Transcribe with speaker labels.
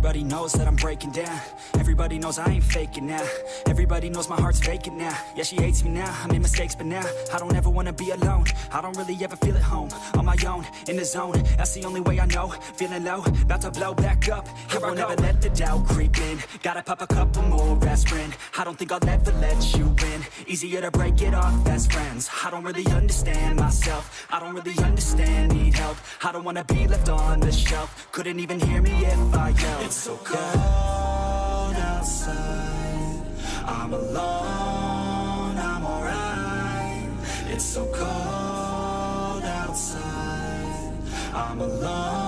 Speaker 1: Everybody knows that I'm breaking down. Everybody knows I ain't faking now. Everybody knows my heart's vacant now. Yeah, she hates me now, I made mistakes but now I don't ever wanna be alone. I don't really ever feel at home. On my own, in the zone, that's the only way I know. Feeling low, about to blow back up. I won't ever let the doubt creep in. Gotta pop a couple more aspirin. I don't think I'll ever let you in. Easier to break it off best friends. I don't really understand myself. I don't really understand, need help. I don't wanna be left on the shelf. Couldn't even hear me if I yelled. It's so cold outside, I'm alone, I'm alright. It's so cold outside, I'm alone.